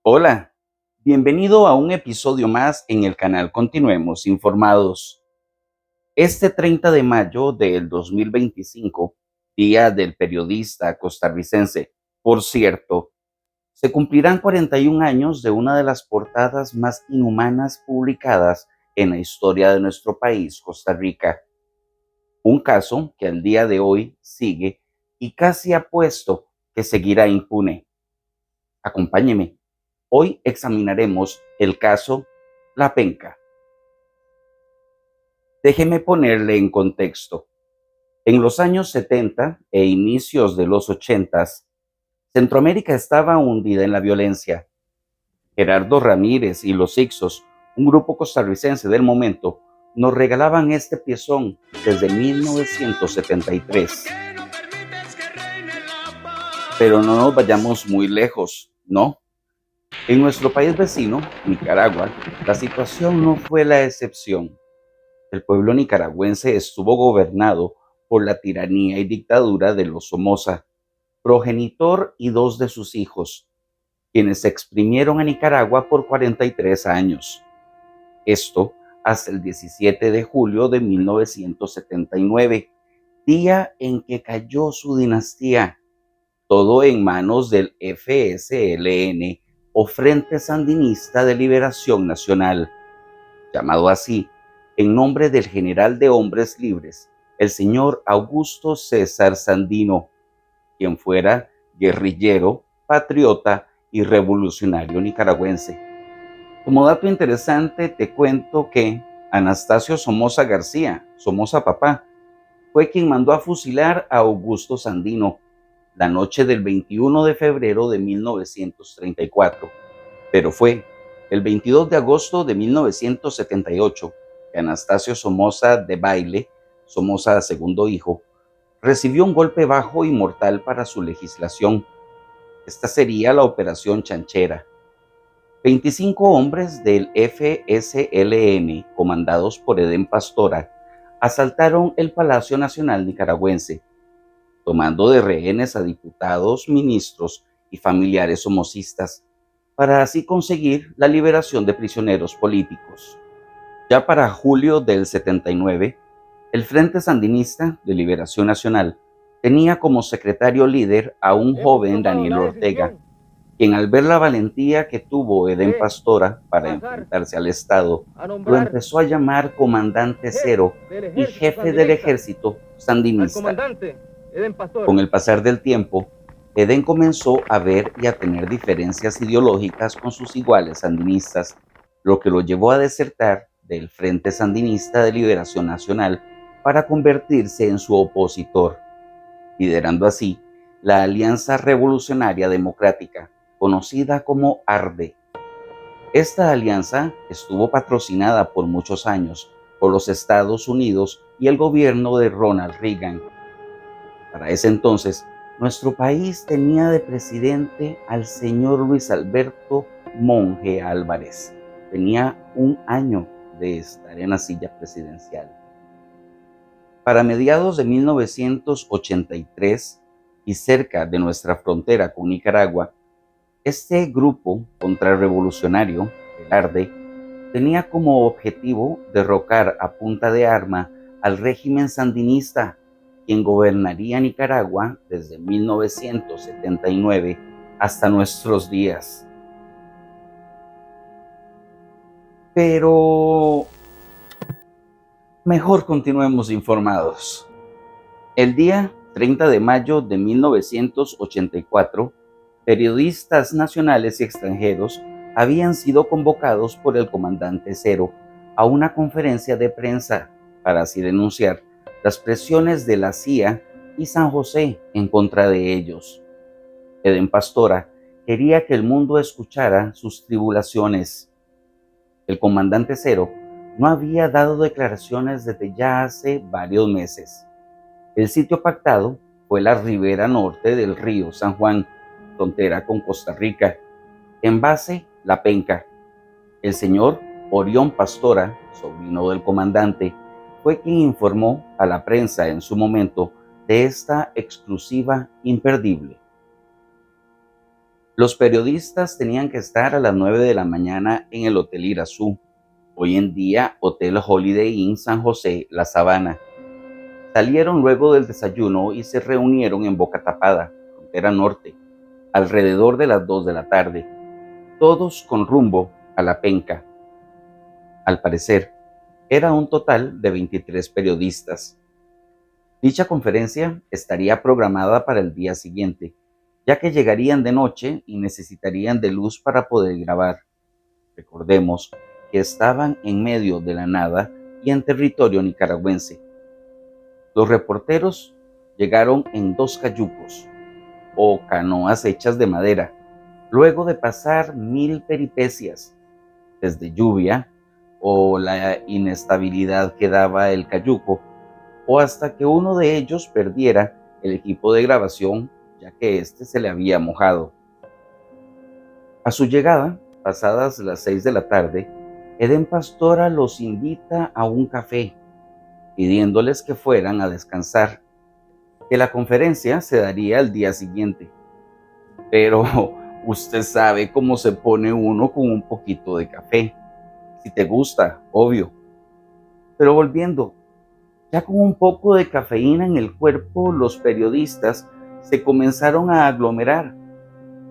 Hola, bienvenido a un episodio más en el canal Continuemos Informados. Este 30 de mayo del 2025, Día del Periodista Costarricense, por cierto, se cumplirán 41 años de una de las portadas más inhumanas publicadas en la historia de nuestro país, Costa Rica. Un caso que al día de hoy sigue y casi apuesto que seguirá impune. Acompáñeme. Hoy examinaremos el caso La Penca. Déjeme ponerle en contexto. En los años 70 e inicios de los 80, Centroamérica estaba hundida en la violencia. Gerardo Ramírez y los Ixos, un grupo costarricense del momento, nos regalaban este piezón desde 1973. Pero no nos vayamos muy lejos, ¿no? En nuestro país vecino, Nicaragua, la situación no fue la excepción. El pueblo nicaragüense estuvo gobernado por la tiranía y dictadura de los Somoza, progenitor y dos de sus hijos, quienes exprimieron a Nicaragua por 43 años. Esto hasta el 17 de julio de 1979, día en que cayó su dinastía, todo en manos del FSLN o Frente Sandinista de Liberación Nacional, llamado así en nombre del general de hombres libres, el señor Augusto César Sandino, quien fuera guerrillero, patriota y revolucionario nicaragüense. Como dato interesante, te cuento que Anastasio Somoza García, Somoza Papá, fue quien mandó a fusilar a Augusto Sandino la noche del 21 de febrero de 1934, pero fue el 22 de agosto de 1978 que Anastasio Somoza de Baile, Somoza segundo hijo, recibió un golpe bajo y mortal para su legislación. Esta sería la Operación Chanchera. 25 hombres del FSLN, comandados por Edén Pastora, asaltaron el Palacio Nacional nicaragüense, tomando de rehenes a diputados, ministros y familiares somocistas, para así conseguir la liberación de prisioneros políticos. Ya para julio del 79, el Frente Sandinista de Liberación Nacional tenía como secretario líder a un joven Daniel Ortega, quien al ver la valentía que tuvo Edén Pastora para enfrentarse al Estado, lo empezó a llamar Comandante Cero y jefe del ejército sandinista. Con el pasar del tiempo, Edén comenzó a ver y a tener diferencias ideológicas con sus iguales sandinistas, lo que lo llevó a desertar del Frente Sandinista de Liberación Nacional para convertirse en su opositor, liderando así la Alianza Revolucionaria Democrática, conocida como ARDE. Esta alianza estuvo patrocinada por muchos años por los Estados Unidos y el gobierno de Ronald Reagan. Para ese entonces, nuestro país tenía de presidente al señor Luis Alberto Monge Álvarez. Tenía un año de estar en la silla presidencial. Para mediados de 1983 y cerca de nuestra frontera con Nicaragua, este grupo contrarrevolucionario, el ARDE, tenía como objetivo derrocar a punta de arma al régimen sandinista, quien gobernaría Nicaragua desde 1979 hasta nuestros días. Pero mejor continuemos informados. El día 30 de mayo de 1984, periodistas nacionales y extranjeros habían sido convocados por el comandante Cero a una conferencia de prensa para así denunciar las presiones de la CIA y San José en contra de ellos. Edén Pastora quería que el mundo escuchara sus tribulaciones. El comandante Cero no había dado declaraciones desde ya hace varios meses. El sitio pactado fue la ribera norte del río San Juan, frontera con Costa Rica, en base La Penca. El señor Orión Pastora, sobrino del comandante, fue quien informó a la prensa en su momento de esta exclusiva imperdible. Los periodistas tenían que estar a las 9 de la mañana en el Hotel Irazú, hoy en día Hotel Holiday Inn San José, La Sabana. Salieron luego del desayuno y se reunieron en Boca Tapada, frontera norte, alrededor de las 2 de la tarde, todos con rumbo a La Penca. Al parecer, era un total de 23 periodistas. Dicha conferencia estaría programada para el día siguiente, ya que llegarían de noche y necesitarían de luz para poder grabar. Recordemos que estaban en medio de la nada y en territorio nicaragüense. Los reporteros llegaron en 2 cayucos, o canoas hechas de madera, luego de pasar 1000 peripecias, desde lluvia o la inestabilidad que daba el cayuco, o hasta que uno de ellos perdiera el equipo de grabación, ya que éste se le había mojado. A su llegada, pasadas las 6 de la tarde, Edén Pastora los invita a un café, pidiéndoles que fueran a descansar, que la conferencia se daría al día siguiente. Pero usted sabe cómo se pone uno con un poquito de café. Si te gusta, obvio. Pero volviendo, ya con un poco de cafeína en el cuerpo, los periodistas se comenzaron a aglomerar.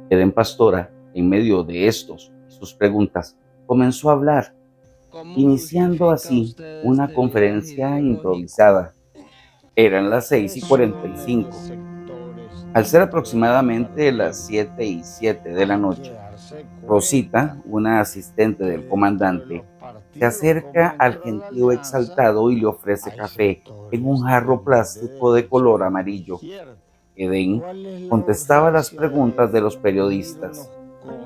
Edén Pastora, en medio de estos y sus preguntas, comenzó a hablar, ¿Cómo iniciando justifica así usted una el conferencia género heroico improvisada. Eran las 6:45. presiones sectores Al ser dentro del aproximadamente las partido 7:07 de la a noche, quedarse Rosita, cuenta una asistente que del dentro de los comandante, se partidos acerca como al dentro de la gentío alianza exaltado y le ofrece hay café en un sectores de jarro la plástico de derecha color y de la amarillo. izquierda. Edén ¿Cuál es la contestaba las urgencia preguntas de de los unir unos periodistas.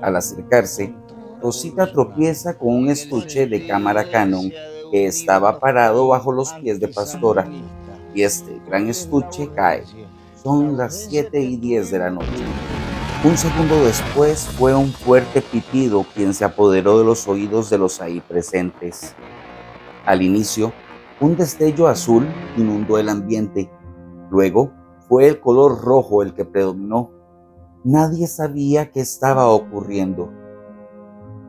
Al con acercarse, contra Rosita otros? tropieza con un ¿Cuál es la estuche de cámara Canon urgencia de que unir estaba unos parado con bajo los pies de Pastora, antisandinistas? y este gran ¿Cuál es la estuche cae. urgencia? La Son las urgencia 7:10 de la tuvimos noche. Un segundo después fue un fuerte pitido quien se apoderó de los oídos de los ahí presentes. Al inicio, un destello azul inundó el ambiente. Luego, fue el color rojo el que predominó. Nadie sabía qué estaba ocurriendo.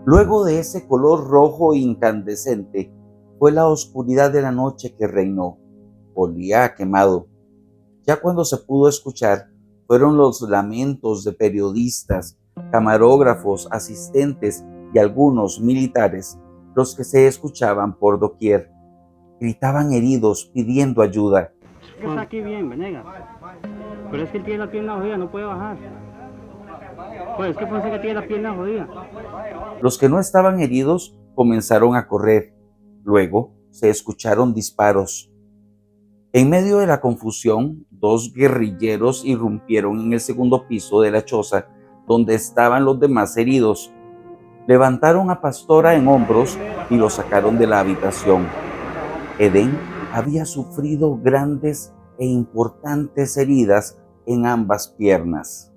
Luego de ese color rojo incandescente, fue la oscuridad de la noche que reinó. Olía a quemado. Ya cuando se pudo escuchar, fueron los lamentos de periodistas, camarógrafos, asistentes y algunos militares los que se escuchaban por doquier. Gritaban heridos pidiendo ayuda. Que está aquí bien, Venegas. Pero es que él tiene la pierna jodida, no puede bajar. Pues es que pensé que tiene la pierna jodida. Los que no estaban heridos comenzaron a correr. Luego se escucharon disparos. En medio de la confusión, 2 guerrilleros irrumpieron en el segundo piso de la choza donde estaban los demás heridos. Levantaron a Pastora en hombros y lo sacaron de la habitación. Edén había sufrido grandes e importantes heridas en ambas piernas.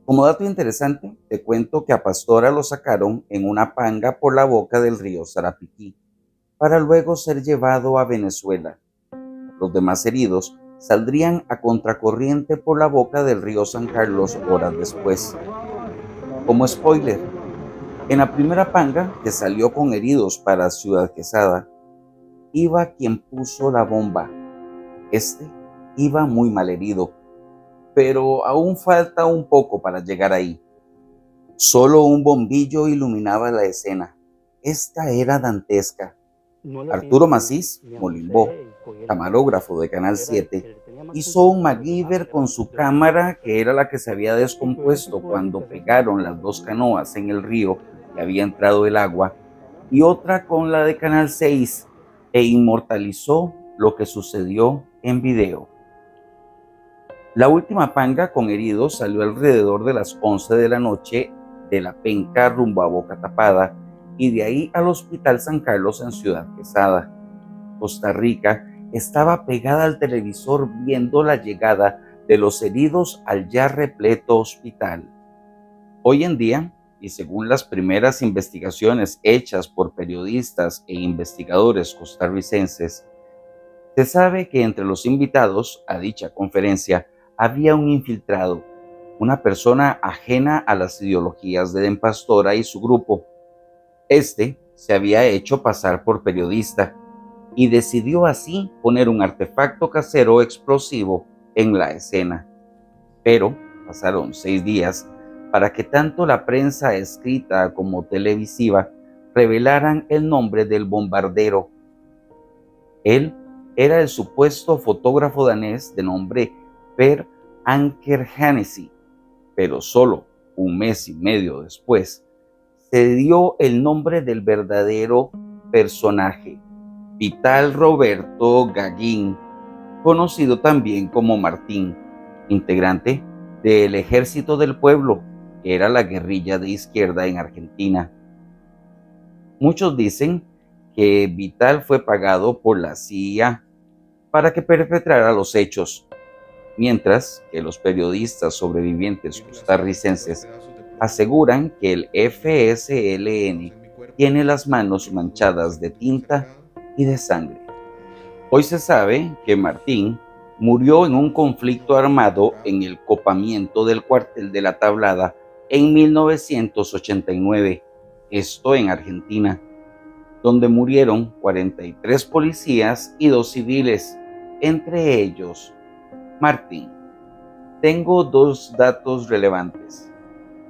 Como dato interesante, te cuento que a Pastora lo sacaron en una panga por la boca del río Sarapiquí, para luego ser llevado a Venezuela. Los demás heridos saldrían a contracorriente por la boca del río San Carlos horas después. Como spoiler, en la primera panga que salió con heridos para Ciudad Quesada, iba quien puso la bomba. Este iba muy mal herido, pero aún falta un poco para llegar ahí. Solo un bombillo iluminaba la escena. Esta era dantesca. No le Arturo pienso Macís, ni a Molimbó, José, cogí el palo. camarógrafo de Canal Era el 7, que le tenía más hizo un confianza porque sabía que MacGyver era con la su función. cámara, que era la que se había Y con ese descompuesto tipo de cuando gente se puede pegaron trabajar las muy 2 bien. canoas en el río y había entrado el agua, y otra con la de Canal 6, e inmortalizó lo que sucedió en video. La última panga con heridos salió alrededor de las 11 de la noche de La Penca rumbo a Boca Tapada y de ahí al Hospital San Carlos en Ciudad Quesada. Costa Rica estaba pegada al televisor viendo la llegada de los heridos al ya repleto hospital. Hoy en día, y según las primeras investigaciones hechas por periodistas e investigadores costarricenses, se sabe que entre los invitados a dicha conferencia había un infiltrado, una persona ajena a las ideologías de Den Pastora y su grupo. Este se había hecho pasar por periodista y decidió así poner un artefacto casero explosivo en la escena. Pero pasaron 6 días para que tanto la prensa escrita como televisiva revelaran el nombre del bombardero. Él era el supuesto fotógrafo danés de nombre Per Anker Hennessy, pero solo un mes y medio después se dio el nombre del verdadero personaje, Vital Roberto Gagin, conocido también como Martín, integrante del Ejército del Pueblo, que era la guerrilla de izquierda en Argentina. Muchos dicen que Vital fue pagado por la CIA para que perpetrara los hechos, mientras que los periodistas sobrevivientes costarricenses aseguran que el FSLN tiene las manos manchadas de tinta y de sangre. Hoy se sabe que Martín murió en un conflicto armado en el copamiento del cuartel de La Tablada en 1989, esto en Argentina, donde murieron 43 policías y 2 civiles, entre ellos Martín. Tengo 2 datos relevantes.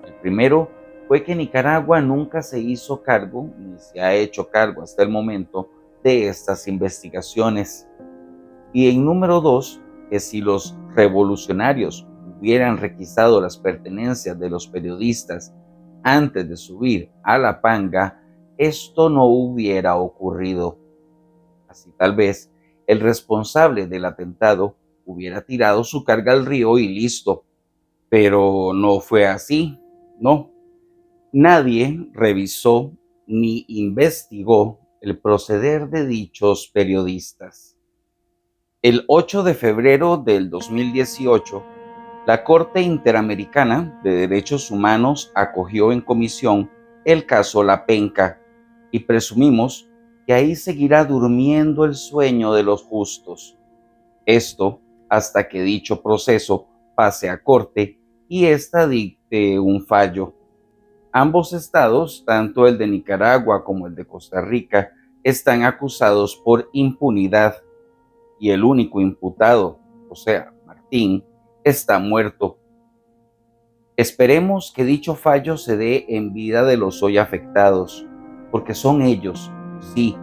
El primero fue que Nicaragua nunca se hizo cargo, ni se ha hecho cargo hasta el momento, de estas investigaciones. Y en número 2, que si los revolucionarios hubieran requisado las pertenencias de los periodistas antes de subir a la panga, esto no hubiera ocurrido. Así tal vez el responsable del atentado hubiera tirado su carga al río y listo. Pero no fue así, no. Nadie revisó ni investigó el proceder de dichos periodistas. El 8 de febrero del 2018, la Corte Interamericana de Derechos Humanos acogió en comisión el caso La Penca y presumimos que ahí seguirá durmiendo el sueño de los justos. Esto hasta que dicho proceso pase a corte y ésta dicte un fallo. Ambos estados, tanto el de Nicaragua como el de Costa Rica, están acusados por impunidad y el único imputado, o sea, Martín, está muerto. Esperemos que dicho fallo se dé en vida de los hoy afectados, porque son ellos, sí,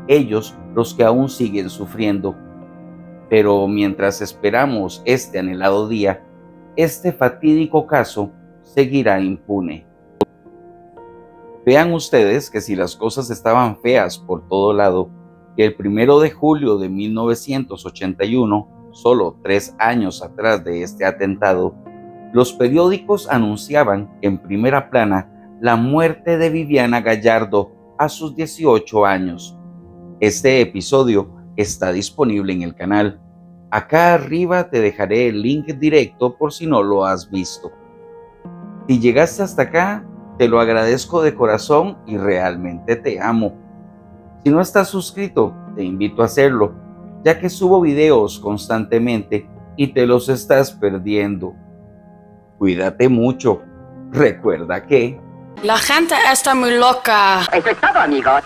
ellos los que aún siguen sufriendo. Pero mientras esperamos este anhelado día, este fatídico caso seguirá impune. Vean ustedes que si las cosas estaban feas por todo lado, que el 1 de julio de 1981, solo 3 años atrás de este atentado, los periódicos anunciaban en primera plana la muerte de Viviana Gallardo a sus 18 años. Este episodio está disponible en el canal. Acá arriba te dejaré el link directo por si no lo has visto. Si llegaste hasta acá, te lo agradezco de corazón y realmente te amo. Si no estás suscrito, te invito a hacerlo, ya que subo videos constantemente y te los estás perdiendo. Cuídate mucho. Recuerda que... La gente está muy loca. Eso es todo, amigos.